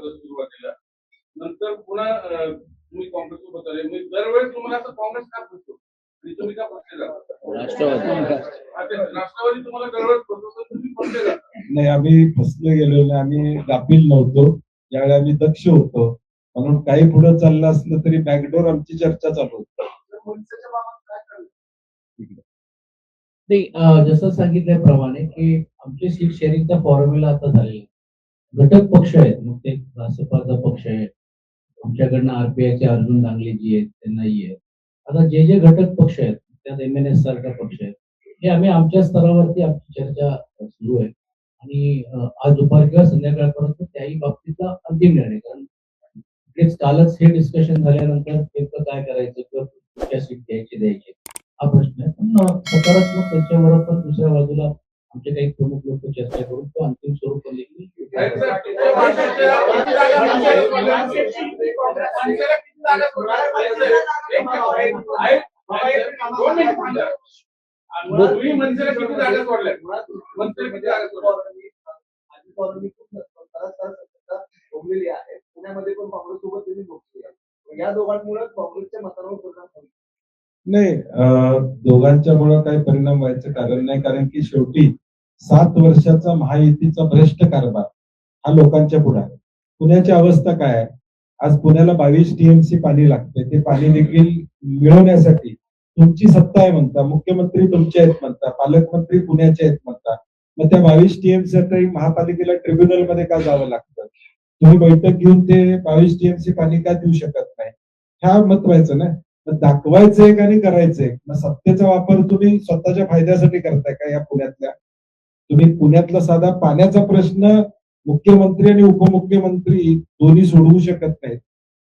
होता सुरुवातीला, नंतर पुन्हा तुम्ही काँग्रेससोबत आले. मी दरवेळेस तुम्हाला असं काँग्रेस का फसतो आणि तुम्ही का पक्ष जाता? राष्ट्रवादी तुम्हाला दरवेळेस फसवतो, तुम्ही पक्ष जाता. नाही, आम्ही फसले गेलो नाही, आम्ही गाफील नव्हतो. ज्यावेळी आम्ही दक्ष होतो, म्हणून काही पुढे चाललं असलं तरी बॅकडोर आमची चर्चा चालू होती. जसं सांगितल्याप्रमाणे की आमचे सीट शेअरिंगचा फॉर्म्युला आता झालेला आहे. घटक पक्ष आहेत, मग ते रासपाचा पक्ष आहे, आमच्याकडनं आरपीआयचे अर्जुन दांगलेजी आहेत, त्यांनाही आहे. आता जे जे घटक पक्ष आहेत त्यात MNS सारखा पक्ष आहे, हे आम्ही आमच्या स्तरावरती आमची चर्चा सुरू आहे आणि आज दुपार किंवा संध्याकाळपर्यंत त्याही बाबतीतला अंतिम निर्णय, कारण कालच हे डिस्कशन झाल्यानंतर नेमकं काय करायचं किंवा कुठच्या सीट द्यायची हा प्रश्न आहे. पण सकारात्मक त्याच्यावर पण दुसऱ्या बाजूला आमचे काही प्रमुख लोक चर्चा करून तो अंतिम स्वरूप देखील पुण्यामध्ये पण काँग्रेससोबत या दोघांमुळे काँग्रेसच्या मतांवर परिणाम होईल. नाही, दोघांच्यामुळे काही परिणाम व्हायचं कारण नाही, कारण की शेवटी 7 वर्षाचा महायुतीचा भ्रष्ट कारभार हा लोकांच्या पुढे आहे. पुण्याची अवस्था काय आहे? आज पुण्याला 22 TMC पाणी लागते. ते पाणी देखील मिळवण्यासाठी तुमची सत्ता आहे म्हणता, मुख्यमंत्री तुमचे आहेत म्हणता, पालकमंत्री पुण्याचे आहेत म्हणता. मग त्या 22 TMC महापालिकेला ट्रिब्युनल मध्ये का जावं लागतं? तुम्ही बैठक घेऊन ते 22 TMC पाणी का देऊ शकत नाही? ह्या महत्वाचं ना. दाखवायचंय का नाही करायचंय? मग सत्तेचा वापर तुम्ही स्वतःच्या फायद्यासाठी करताय का? या पुण्यातल्या तुम्ही पुण्यातला साधा पाण्याचा प्रश्न मुख्यमंत्री आणि उपमुख्यमंत्री दोन्ही सोडवू शकत नाहीत,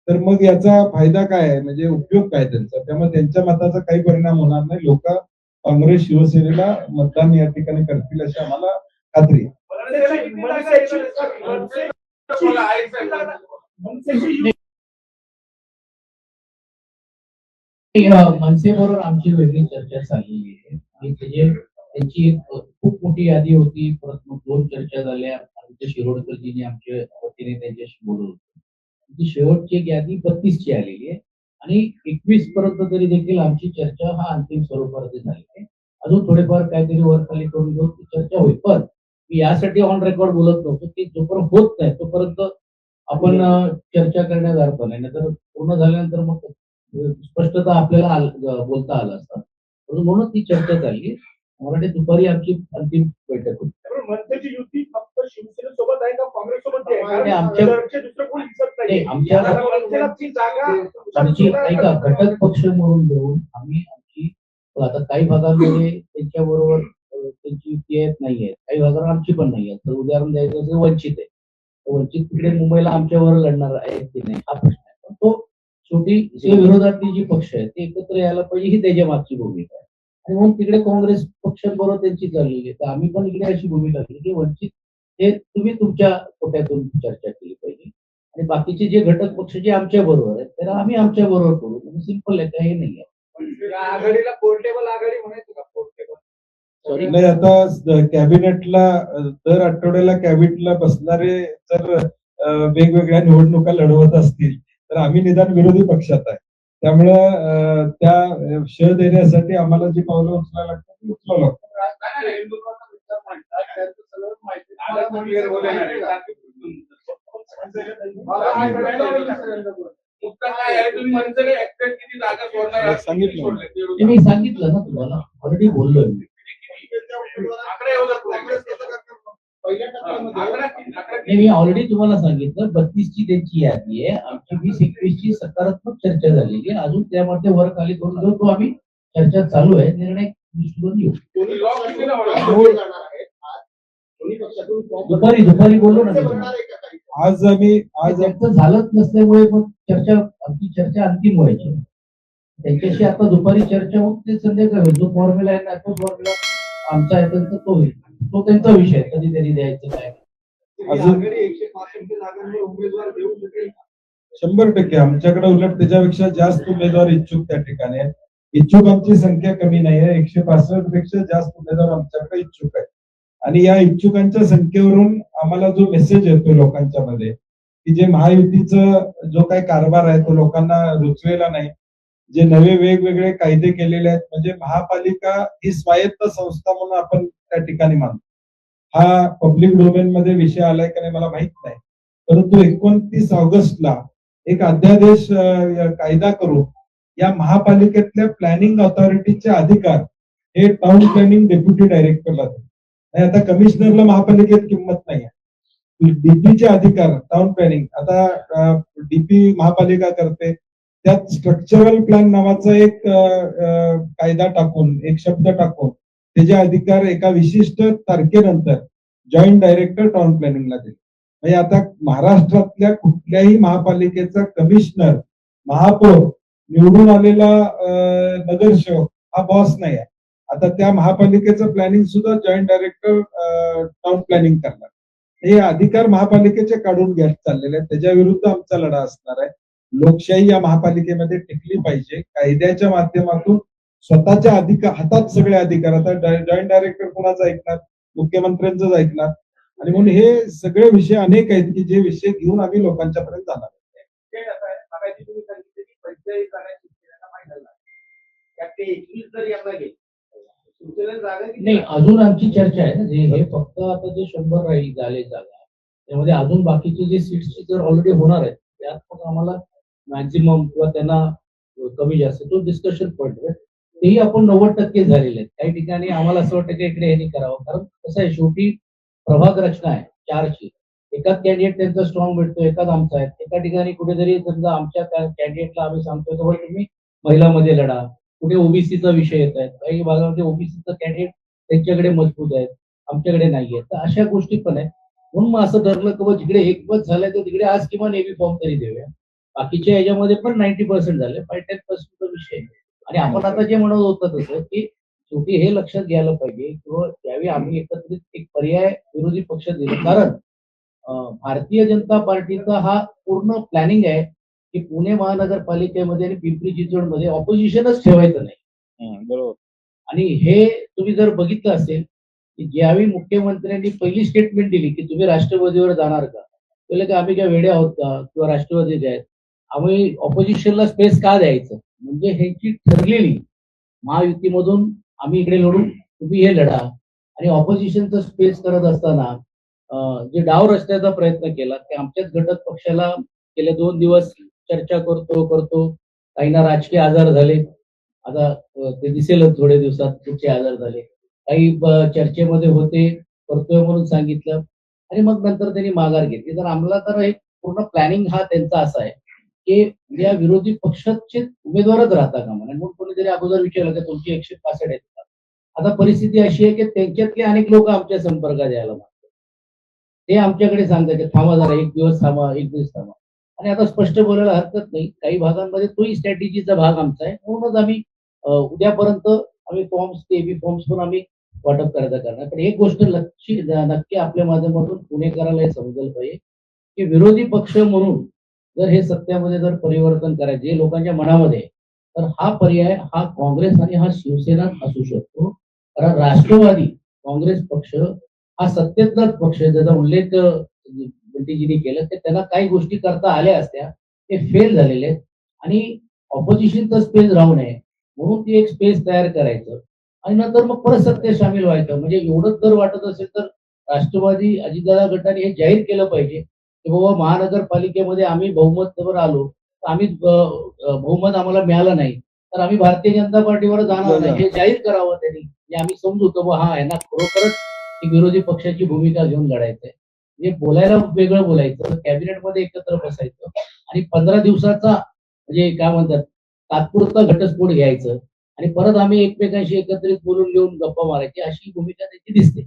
तर मग याचा फायदा काय आहे? म्हणजे उपयोग काय त्यांचा? त्यामुळे त्यांच्या मताचा काही परिणाम होणार नाही. लोक काँग्रेस शिवसेनेला मतदान या ठिकाणी करतील अशी आम्हाला खात्री आहे. मनसेबरोबर आमची वेगळी चर्चा चाललेली आहे आणि त्यांची एक खूप मोठी यादी होती. परत मग 2 चर्चा झाल्या. आदित्य शिरोडकरजींनी आमच्या वतीने त्यांच्याशी बोलवलं होतं. ती शेवटची एक यादी 32 ची आलेली आहे आणि 21 पर्यंत तरी देखील आमची चर्चा हा अंतिम स्वरूपावरती झाली आहे. अजून थोडेफार काहीतरी वर खाली करून घेऊन ती चर्चा होईल. पण मी यासाठी ऑन रेकॉर्ड बोलत नव्हतो की जोपर्यंत होत नाही तोपर्यंत आपण चर्चा करण्यात अर्थ नाही, तर पूर्ण झाल्यानंतर मग स्पष्टता आपल्याला बोलता आलं असतं. म्हणून ती चर्चा झाली. मराठी दुपारी आमची अंतिम बैठक होती. मनसेची युती फक्त शिवसेनेसोबत आहे का काँग्रेससोबत आहे? आमची ऐका, घटक पक्ष म्हणून घेऊन आम्ही आमची आता काही भागांमध्ये त्यांच्या बरोबर त्यांची युती आहेत नाहीये, काही भागावर आमची पण नाहीये. तर उदाहरण द्यायचं असेल वंचित आहे, वंचित तिकडे मुंबईला आमच्यावर लढणार आहेत की नाही हा प्रश्न आहे. पण तो शेवटी जे विरोधातली जी पक्ष आहेत ते एकत्र यायला पाहिजे ही त्याच्या मागची भूमिका आहे. आणि म्हणून तिकडे काँग्रेस पक्षांबरोबर त्यांची चाललेली आहे. तर आम्ही पण इकडे अशी भूमिका घेतली की वंचित हे तुम्ही तुमच्या कोट्यातून चर्चा केली पाहिजे आणि बाकीचे जे घटक पक्ष जे आमच्या बरोबर आहेत त्याला आम्ही आमच्या बरोबर करू. सिंपल आहे, काही नाही आहे. आघाडीला पोर्टेबल आघाडी म्हणायचं का? पोर्टेबल सॉरी नाही, आता कॅबिनेटला दर आठवड्याला कॅबिनेटला बसणारे जर वेगवेगळ्या निवडणुका लढवत असतील तर आम्ही निदान विरोधी पक्षात आहे. त्यामुळं त्या श देण्यासाठी आम्हाला जी पावलं उचलायला लागतात ती उचलावं लागतात. मी सांगितलं ना तुम्हाला, ऑलरेडी बोललोय मी. मी ऑलरेडी तुम्हाला सांगितलं 32 ची त्यांची यादी आहे. आमची 20-21 ची सकारात्मक चर्चा झालेली आहे. अजून त्यामध्ये वर खाली करून घेऊ, तो आम्ही चर्चा चालू आहे. निर्णय घेऊ. दुपारी बोललो ना. आज त्यांचं झालंच नसल्यामुळे मग आमची चर्चा अंतिम व्हायची. त्यांच्याशी आता दुपारी चर्चा होत ते संध्याकाळी जो फॉर्म्युला आहे ना तो फॉर्म्युला आमचा आहे त्यांचा तो होईल. तो त्यांचा विषय कधी तरी द्यायचं काय. अजून 100% आमच्याकडे उलट त्याच्यापेक्षा जास्त उमेदवार इच्छुक त्या ठिकाणी आहेत. इच्छुकांची संख्या कमी नाही आहे. 165 पेक्षा जास्त उमेदवार आमच्याकडे इच्छुक आहेत आणि या इच्छुकांच्या संख्येवरून आम्हाला जो मेसेज येतो लोकांच्या मध्ये की जे महायुतीचं जो काही कारभार आहे तो लोकांना रुचलेला नाही. जे नवे वेगवेगळे कायदे केलेले आहेत, म्हणजे महापालिका ही स्वायत्त संस्था म्हणून आपण त्या ठिकाणी मानतो. हा पब्लिक डोमेन मध्ये विषय आलाय का नाही मला माहित नाही, परंतु 29 ऑगस्टला एक अध्यादेश कायदा करून या महापालिकेतल्या प्लॅनिंग ऑथॉरिटीचे अधिकार हे टाउन प्लॅनिंग डेप्युटी डायरेक्टरला दिले. आणि आता कमिशनरला महापालिकेत किंमत नाही आहे. डीपीचे अधिकार टाउन प्लॅनिंग आता डीपी महापालिका करते, त्यात स्ट्रक्चरल प्लॅन नावाचा एक कायदा टाकून एक शब्द टाकून त्याचे अधिकार एका विशिष्ट तारखेनंतर जॉईंट डायरेक्टर टाउन प्लॅनिंगला दिले. म्हणजे आता महाराष्ट्रातल्या कुठल्याही महापालिकेचा कमिशनर, महापौर, निवडून आलेला नगरसेवक हा बॉस नाही आहे. आता त्या महापालिकेचं प्लॅनिंग सुद्धा जॉईंट डायरेक्टर टाउन प्लॅनिंग करणार. हे अधिकार महापालिकेचे काढून घेत चाललेले आहेत. त्याच्या विरुद्ध आमचा लढा असणार आहे. लोकशाही या महापालिकेमध्ये टिकली पाहिजे. कायद्याच्या माध्यमातून स्वतःच्या हातात सगळे अधिकार. आता जॉईंट डायरेक्टर कोणाचं ऐकणार? मुख्यमंत्र्यांचंच ऐकणार. आणि म्हणून हे सगळे विषय अनेक आहेत की जे विषय घेऊन आम्ही लोकांच्या पर्यंत जाणार. तुम्ही सांगितलं की 45 जागा शिवसेनेला फायनल त्यातले 21 जर यांना गेले शिवसेनेला जागा नाही, अजून आमची चर्चा आहे ना, जे हे फक्त आता जे 100 राहील झाले जागा, त्यामध्ये अजून बाकीचे जे सीट्स जर ऑलरेडी होणार आहेत त्यात मग आम्हाला मॅक्झिमम किंवा त्यांना कमी जास्त तो डिस्कशन पॉईंट आहे. तेही आपण 90% झालेले आहेत. काही ठिकाणी आम्हाला असं वाटतं की इकडे हे करावं, कारण कसं आहे शेवटी प्रभाग रचना आहे 4ची. एकाच कॅन्डिडेट त्यांचा स्ट्रॉंग भेटतो, एकाच आमचा आहे. एका ठिकाणी कुठेतरी समजा आमच्या कॅन्डिडेटला आम्ही सांगतोय की तुम्ही महिलामध्ये लढा, कुठे ओबीसीचा विषय येत आहेत, काही भागामध्ये ओबीसीचा कॅन्डिडेट त्यांच्याकडे मजबूत आहेत, आमच्याकडे नाहीये. तर अशा गोष्टी पण आहेत. म्हणून मग असं ठरलं की जिकडे एकमत झालंय तर तिकडे आज किमान एबी फॉर्म तरी देऊया. बाकीच्या याच्यामध्ये पण 90% झाले, 10% विषय. आणि आपण आता जे म्हणत होतं तसं की शेवटी हे लक्षात घ्यायला पाहिजे किंवा त्यावेळी आम्ही एकत्रित एक पर्याय विरोधी पक्ष दिले. कारण भारतीय जनता पार्टीचा हा पूर्ण प्लॅनिंग आहे की पुणे महानगरपालिकेमध्ये आणि पिंपरी चिंचवडमध्ये ऑपोजिशनच ठेवायचं नाही. बरोबर. आणि हे तुम्ही जर बघितलं असेल की ज्यावेळी मुख्यमंत्र्यांनी पहिली स्टेटमेंट दिली की तुम्ही राष्ट्रवादीवर जाणार का, त्याला की आम्ही काय वेडे आहोत का किंवा राष्ट्रवादी जे आहेत, आम्ही ऑपोजिशनला स्पेस का द्यायचं. म्हणजे ह्यांची ठरलेली महायुतीमधून आम्ही इकडे लढू, तुम्ही हे लढा. आणि ऑपोजिशनचा स्पेस करत असताना जे डाव रस्त्याचा प्रयत्न केला की आमच्याच घटक पक्षाला गेले 2 दिवस चर्चा करतो, काहींना राजकीय आजार झाले, आता ते दिसेलच थोड्या दिवसात कुठचे आजार झाले, काही चर्चेमध्ये होते, करतोय म्हणून सांगितलं आणि मग नंतर त्यांनी माघार घेतली. तर आम्हाला तर एक पूर्ण प्लॅनिंग हा त्यांचा असा आहे की या विरोधी पक्षाचे उमेदवारच राहता कामा नये. म्हणून कोणीतरी अगोदर विचारलं की तुमची 165 आहेत का. आता परिस्थिती अशी आहे की त्यांच्यातले अनेक लोक आमच्या संपर्कात यायला मागतात. ते आमच्याकडे सांगतात की थांबा जरा, एक दिवस थांबा. आणि आता स्पष्ट बोलायला हरकत नाही, काही भागांमध्ये तोही स्ट्रॅटेजीचा भाग आमचा आहे. म्हणूनच आम्ही उद्यापर्यंत आम्ही फॉर्म्स एबी फॉर्म्स पण आम्ही वाटप करायचा करणार. पण एक गोष्ट नक्की आपल्या माध्यमातून पुणेकराला हे समजलं पाहिजे की विरोधी पक्ष म्हणून जर हे सत्यामध्ये जर परिवर्तन करायचे लोकांच्या मनामध्ये, तर हा पर्याय हा काँग्रेस आणि हा शिवसेना असू शकतो. कारण राष्ट्रवादी काँग्रेस पक्ष हा सत्तेतलाच पक्ष, ज्याचा उल्लेख बंटीजींनी केलं की त्यांना काही गोष्टी करता आल्या असत्या, ते फेल झालेले आहेत. आणि ऑपोजिशनचा स्पेस राहू नये म्हणून ती एक स्पेस तयार करायचं आणि नंतर मग परत सत्तेत सामील व्हायचं. म्हणजे एवढंच जर वाटत असेल तर राष्ट्रवादी अजितदादा गटाने हे जाहीर केलं पाहिजे की बाबा महानगरपालिकेमध्ये आम्ही बहुमतावर आलो, तर आम्ही बहुमत आम्हाला मिळालं नाही तर आम्ही भारतीय जनता पार्टीवर जाणार नाही, हे जाहीर करावं त्यांनी. म्हणजे आम्ही समजू की हा यांना खरोखरच विरोधी पक्षाची भूमिका घेऊन लढायचंय. म्हणजे बोलायला वेगळं बोलायचं, कॅबिनेटमध्ये एकत्र बसायचं आणि 15 दिवसाचा म्हणजे काय म्हणतात तात्पुरता घटस्फोट घ्यायचं आणि परत आम्ही एकमेकांशी एकत्रित बोलून घेऊन गप्पा मारायची, अशी भूमिका त्याची दिसते.